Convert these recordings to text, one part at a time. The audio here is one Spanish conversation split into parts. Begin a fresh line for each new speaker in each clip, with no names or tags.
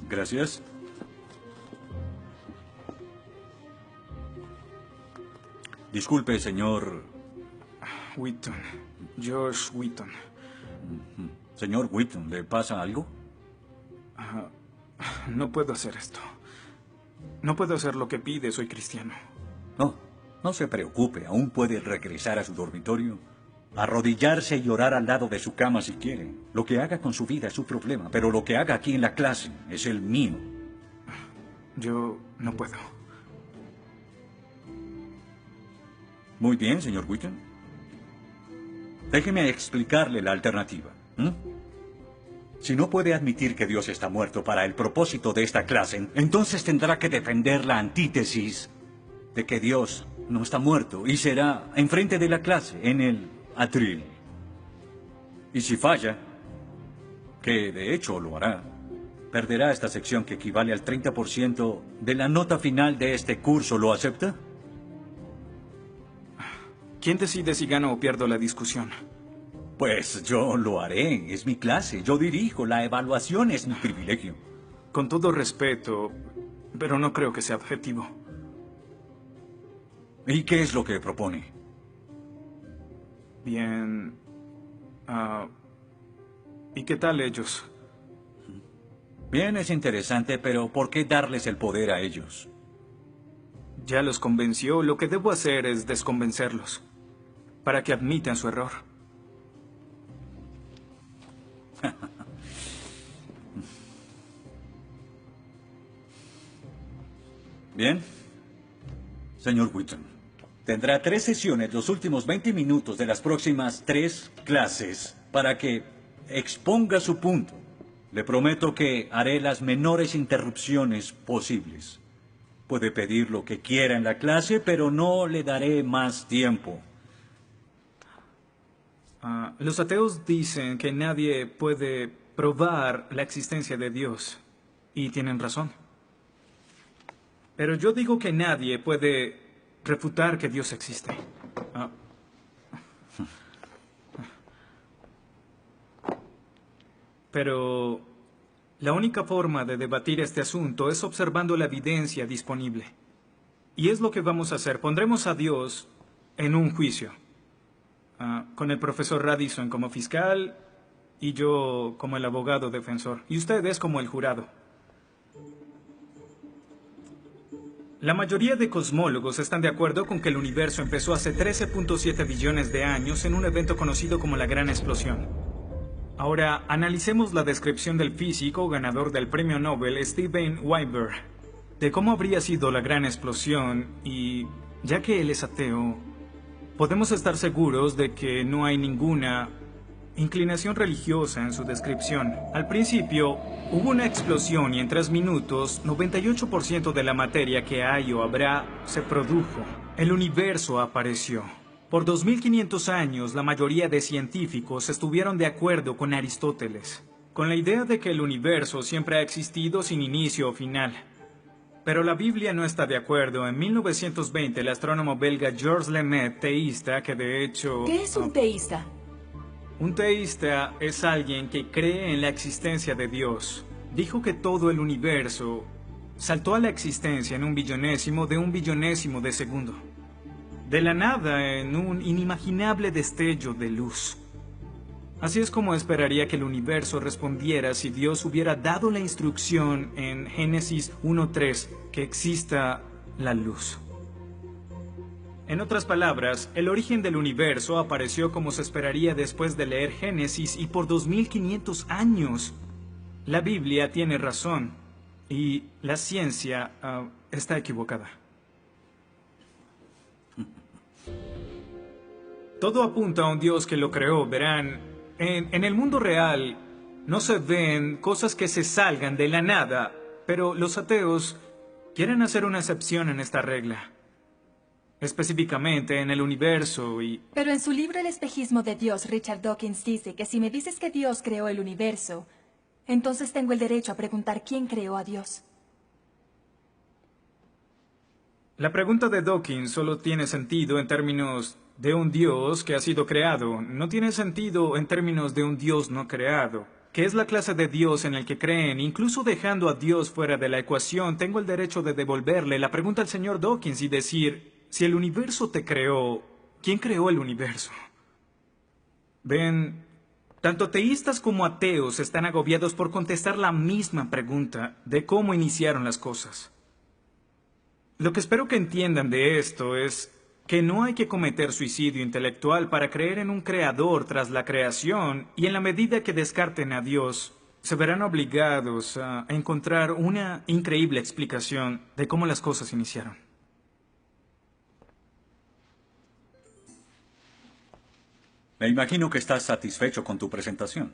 Gracias. Disculpe, señor...
Wheaton. Josh Wheaton.
Señor Wheaton, ¿le pasa algo?
No puedo hacer esto. No puedo hacer lo que pide, soy cristiano.
No, no se preocupe, aún puede regresar a su dormitorio, arrodillarse y orar al lado de su cama si quiere. Lo que haga con su vida es su problema, pero lo que haga aquí en la clase es el mío.
Yo no puedo.
Muy bien, señor Wheaton. Déjeme explicarle la alternativa. Si no puede admitir que Dios está muerto para el propósito de esta clase, entonces tendrá que defender la antítesis de que Dios no está muerto y será enfrente de la clase, en el atril. Y si falla, que de hecho lo hará, perderá esta sección que equivale al 30% de la nota final de este curso. ¿Lo acepta?
¿Quién decide si gano o pierdo la discusión?
Pues yo lo haré. Es mi clase. Yo dirijo. La evaluación es mi privilegio.
Con todo respeto, pero no creo que sea objetivo.
¿Y qué es lo que propone?
Bien. ¿Y qué tal ellos?
Bien, es interesante, pero ¿por qué darles el poder a ellos?
Ya los convenció. Lo que debo hacer es desconvencerlos, para que admitan su error.
Bien. Señor Wheaton, tendrá 3 sesiones los últimos 20 minutos de las próximas 3 clases para que exponga su punto. Le prometo que haré las menores interrupciones posibles. Puede pedir lo que quiera en la clase, pero no le daré más tiempo.
Los ateos dicen que nadie puede probar la existencia de Dios. Y tienen razón. Pero yo digo que nadie puede refutar que Dios existe. Pero la única forma de debatir este asunto es observando la evidencia disponible. Y es lo que vamos a hacer. Pondremos a Dios en un juicio. Con el profesor Radisson como fiscal y yo como el abogado defensor. Y ustedes como el jurado. La mayoría de cosmólogos están de acuerdo con que el universo empezó hace 13.7 billones de años en un evento conocido como la Gran Explosión. Ahora, analicemos la descripción del físico ganador del premio Nobel Steven Weinberg de cómo habría sido la Gran Explosión y, ya que él es ateo, podemos estar seguros de que no hay ninguna inclinación religiosa en su descripción. Al principio, hubo una explosión y en 3 minutos, 98% de la materia que hay o habrá se produjo. El universo apareció. Por 2500 años, la mayoría de científicos estuvieron de acuerdo con Aristóteles, con la idea de que el universo siempre ha existido sin inicio o final. Pero la Biblia no está de acuerdo. En 1920, el astrónomo belga Georges Lemaitre, teísta, que de hecho...
¿Qué es un teísta?
Un teísta es alguien que cree en la existencia de Dios. Dijo que todo el universo saltó a la existencia en 1/1000.000 de 1/1000.000 de segundo. De la nada, en un inimaginable destello de luz. Así es como esperaría que el universo respondiera si Dios hubiera dado la instrucción en Génesis 1:3 que exista la luz. En otras palabras, el origen del universo apareció como se esperaría después de leer Génesis y por 2500 años. La Biblia tiene razón y la ciencia está equivocada. Todo apunta a un Dios que lo creó, verán. En el mundo real no se ven cosas que se salgan de la nada, pero los ateos quieren hacer una excepción en esta regla. Específicamente en el universo y...
Pero en su libro El espejismo de Dios, Richard Dawkins dice que si me dices que Dios creó el universo, entonces tengo el derecho a preguntar quién creó a Dios.
La pregunta de Dawkins solo tiene sentido en términos de un Dios que ha sido creado. No tiene sentido en términos de un Dios no creado. que es la clase de Dios en el que creen, incluso dejando a Dios fuera de la ecuación, tengo el derecho de devolverle la pregunta al señor Dawkins y decir, si el universo te creó, ¿quién creó el universo? Ven, tanto teístas como ateos están agobiados por contestar la misma pregunta de cómo iniciaron las cosas. Lo que espero que entiendan de esto es que no hay que cometer suicidio intelectual para creer en un creador tras la creación, y en la medida que descarten a Dios, se verán obligados a encontrar una increíble explicación de cómo las cosas iniciaron.
Me imagino que estás satisfecho con tu presentación.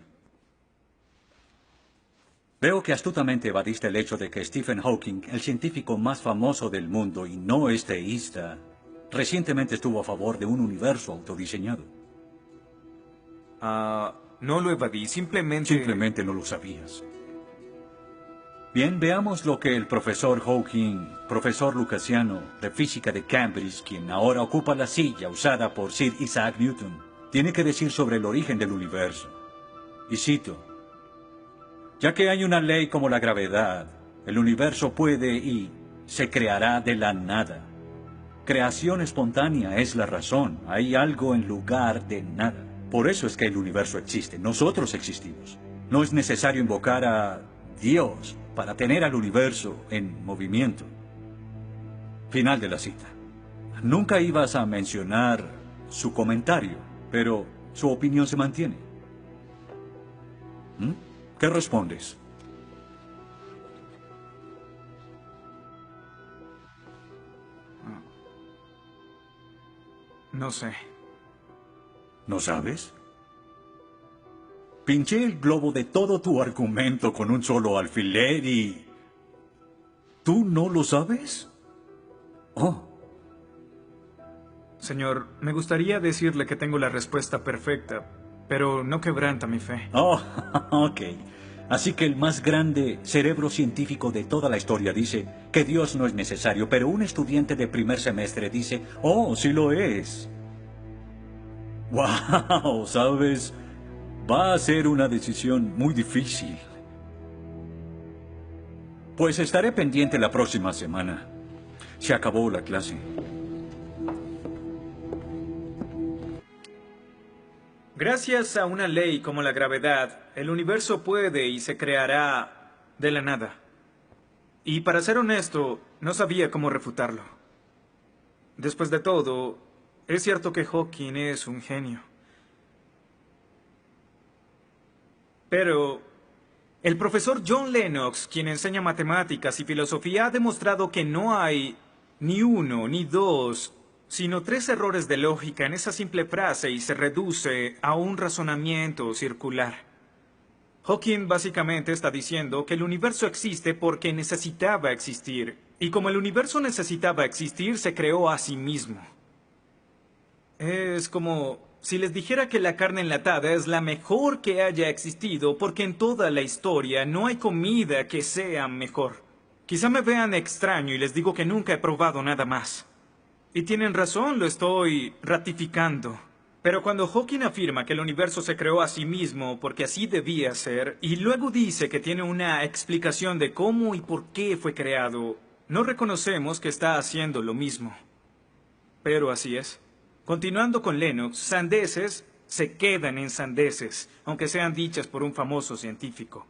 Veo que astutamente evadiste el hecho de que Stephen Hawking, el científico más famoso del mundo y no es teísta, recientemente estuvo a favor de un universo autodiseñado.
No lo evadí, simplemente...
Simplemente no lo sabías. Bien, veamos lo que el profesor Hawking, profesor lucasiano de física de Cambridge, quien ahora ocupa la silla usada por Sir Isaac Newton, tiene que decir sobre el origen del universo. Y cito: ya que hay una ley como la gravedad, el universo puede y se creará de la nada. Creación espontánea es la razón. Hay algo en lugar de nada. Por eso es que el universo existe. Nosotros existimos. No es necesario invocar a Dios para tener al universo en movimiento. Final de la cita. Nunca ibas a mencionar su comentario, pero su opinión se mantiene. ¿Qué respondes?
No sé.
¿No sabes? Pinché el globo de todo tu argumento con un solo alfiler y... ¿tú no lo sabes? Oh.
Señor, me gustaría decirle que tengo la respuesta perfecta, pero no quebranta mi fe.
Oh, ok. Así que el más grande cerebro científico de toda la historia dice que Dios no es necesario, pero un estudiante de primer semestre dice, oh, sí lo es. Wow, ¿sabes? Va a ser una decisión muy difícil. Pues estaré pendiente la próxima semana. Se acabó la clase.
Gracias a una ley como la gravedad, el universo puede y se creará de la nada. Y para ser honesto, no sabía cómo refutarlo. Después de todo, es cierto que Hawking es un genio. Pero el profesor John Lennox, quien enseña matemáticas y filosofía, ha demostrado que no hay ni uno ni dos, sino 3 errores de lógica en esa simple frase y se reduce a un razonamiento circular. Hawking básicamente está diciendo que el universo existe porque necesitaba existir, y como el universo necesitaba existir, se creó a sí mismo. Es como si les dijera que la carne enlatada es la mejor que haya existido porque en toda la historia no hay comida que sea mejor. Quizá me vean extraño y les digo que nunca he probado nada más. Y tienen razón, lo estoy ratificando. Pero cuando Hawking afirma que el universo se creó a sí mismo porque así debía ser, y luego dice que tiene una explicación de cómo y por qué fue creado, no reconocemos que está haciendo lo mismo. Pero así es. Continuando con Lennox, sandeces se quedan en sandeces, aunque sean dichas por un famoso científico.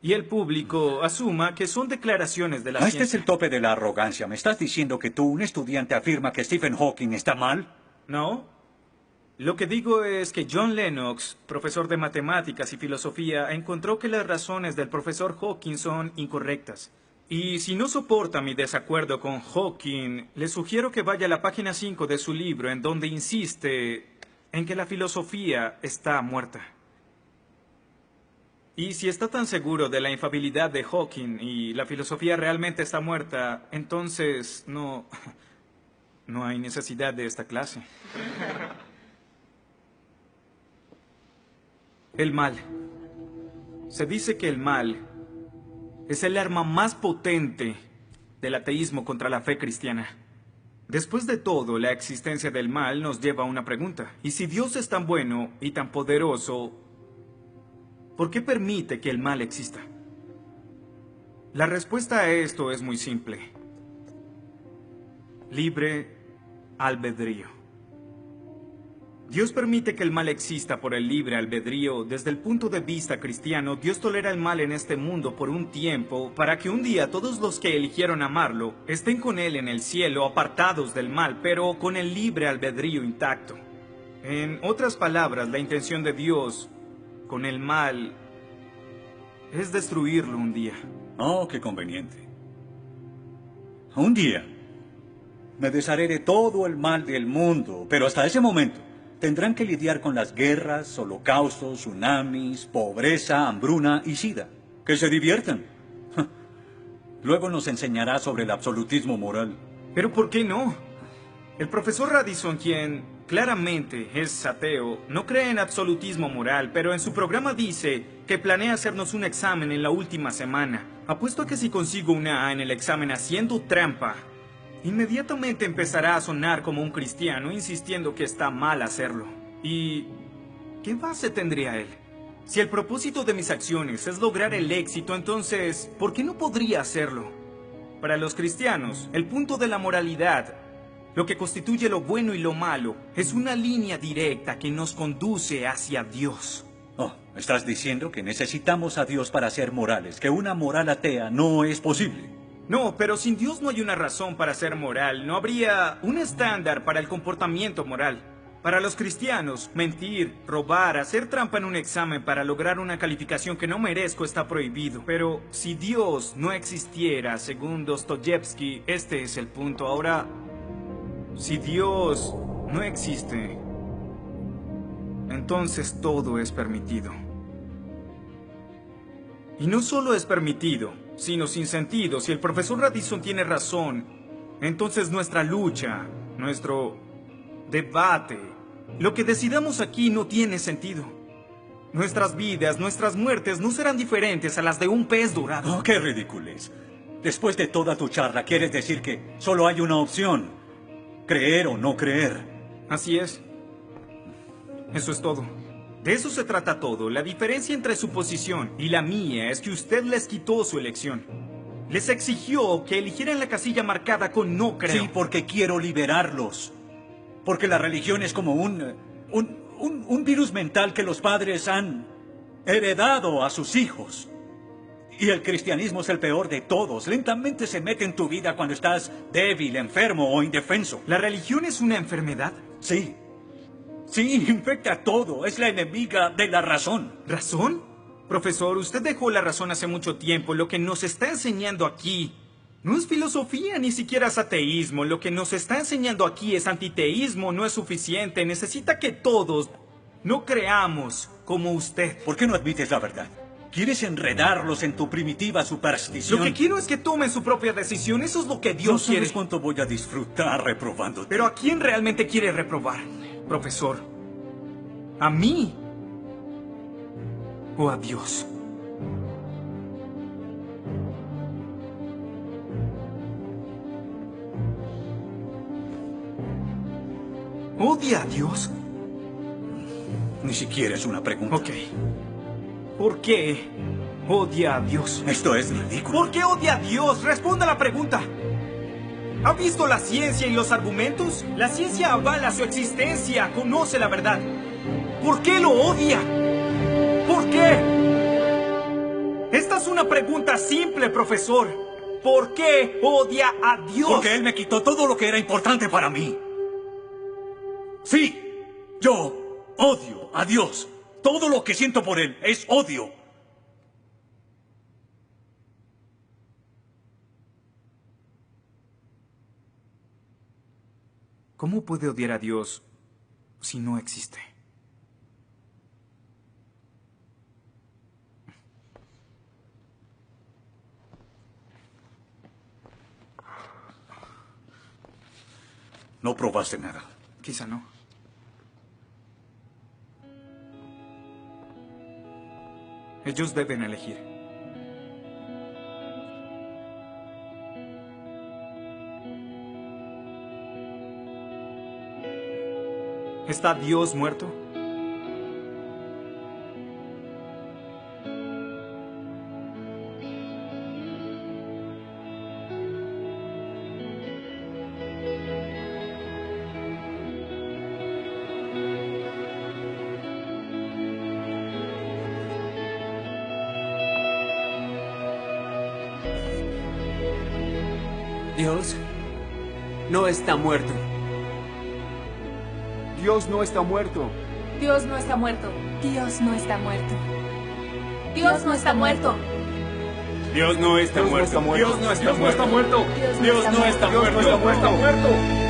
Y el público asuma que son declaraciones de la ciencia.
Este es el tope de la arrogancia. ¿Me estás diciendo que tú, un estudiante, afirma que Stephen Hawking está mal?
No. Lo que digo es que John Lennox, profesor de matemáticas y filosofía, encontró que las razones del profesor Hawking son incorrectas. Y si no soporta mi desacuerdo con Hawking, le sugiero que vaya a la página 5 de su libro, en donde insiste en que la filosofía está muerta. Y si está tan seguro de la infalibilidad de Hawking y la filosofía realmente está muerta, entonces no hay necesidad de esta clase. El mal. Se dice que el mal es el arma más potente del ateísmo contra la fe cristiana. Después de todo, la existencia del mal nos lleva a una pregunta. ¿Y si Dios es tan bueno y tan poderoso, ¿por qué permite que el mal exista? La respuesta a esto es muy simple. Libre albedrío. Dios permite que el mal exista por el libre albedrío. Desde el punto de vista cristiano, Dios tolera el mal en este mundo por un tiempo para que un día todos los que eligieron amarlo estén con Él en el cielo, apartados del mal, pero con el libre albedrío intacto. En otras palabras, la intención de Dios con el mal es destruirlo un día.
Oh, qué conveniente. Un día me desharé de todo el mal del mundo, pero hasta ese momento tendrán que lidiar con las guerras, holocaustos, tsunamis, pobreza, hambruna y sida. Que se diviertan. Luego nos enseñará sobre el absolutismo moral.
¿Pero por qué no? El profesor Radisson, quien claramente es ateo, no cree en absolutismo moral, pero en su programa dice que planea hacernos un examen en la última semana. Apuesto a que si consigo una A en el examen haciendo trampa, inmediatamente empezará a sonar como un cristiano, insistiendo que está mal hacerlo. ¿Y qué base tendría él? Si el propósito de mis acciones es lograr el éxito, entonces, ¿por qué no podría hacerlo? Para los cristianos, el punto de la moralidad, lo que constituye lo bueno y lo malo, es una línea directa que nos conduce hacia Dios.
Oh, estás diciendo que necesitamos a Dios para ser morales, que una moral atea no es posible.
No, pero sin Dios no hay una razón para ser moral. No habría un estándar para el comportamiento moral. Para los cristianos, mentir, robar, hacer trampa en un examen para lograr una calificación que no merezco está prohibido. Pero si Dios no existiera, según Dostoyevsky, este es el punto. Ahora, si Dios no existe, entonces todo es permitido. Y no solo es permitido, sino sin sentido. Si el profesor Radisson tiene razón, entonces nuestra lucha, nuestro debate, lo que decidamos aquí no tiene sentido. Nuestras vidas, nuestras muertes no serán diferentes a las de un pez dorado.
Oh, qué ridiculez. Después de toda tu charla, ¿quieres decir que solo hay una opción? Creer o no creer.
Así es. Eso es todo. De eso se trata todo. La diferencia entre su posición y la mía es que usted les quitó su elección. Les exigió que eligieran la casilla marcada con no creo.
Sí, porque quiero liberarlos. Porque la religión es como un virus mental que los padres han heredado a sus hijos. Y el cristianismo es el peor de todos. Lentamente se mete en tu vida cuando estás débil, enfermo o indefenso.
¿La religión es una enfermedad?
Sí. Sí, infecta todo. Es la enemiga de la razón.
¿Razón? Profesor, usted dejó la razón hace mucho tiempo. Lo que nos está enseñando aquí no es filosofía, ni siquiera es ateísmo. Lo que nos está enseñando aquí es antiteísmo. No es suficiente. Necesita que todos no creamos como usted.
¿Por qué no admites la verdad? ¿Quieres enredarlos en tu primitiva superstición?
Lo que quiero es que tomen su propia decisión. Eso es lo que Dios quiere.
No sabes cuánto voy a disfrutar reprobándote.
Pero ¿a quién realmente quiere reprobar, profesor? ¿A mí? ¿O a Dios? ¿Odia a Dios?
Ni siquiera es una pregunta.
Ok. ¿Por qué odia a Dios?
Esto es ridículo.
¿Por qué odia a Dios? Responda a la pregunta. ¿Ha visto la ciencia y los argumentos? La ciencia avala su existencia, conoce la verdad. ¿Por qué lo odia? ¿Por qué? Esta es una pregunta simple, profesor. ¿Por qué odia a Dios?
Porque Él me quitó todo lo que era importante para mí. Sí, yo odio a Dios. Todo lo que siento por Él es odio.
¿Cómo puede odiar a Dios si no existe?
No probaste nada.
Quizá no. Ellos deben elegir. ¿Está Dios muerto?
Dios no está muerto.
Dios no está muerto.
Dios no está muerto. Dios no está muerto. Dios no está muerto.
Dios no está muerto.
Dios no está muerto.
Dios no está muerto.
Dios no está muerto.
Dios no está muerto.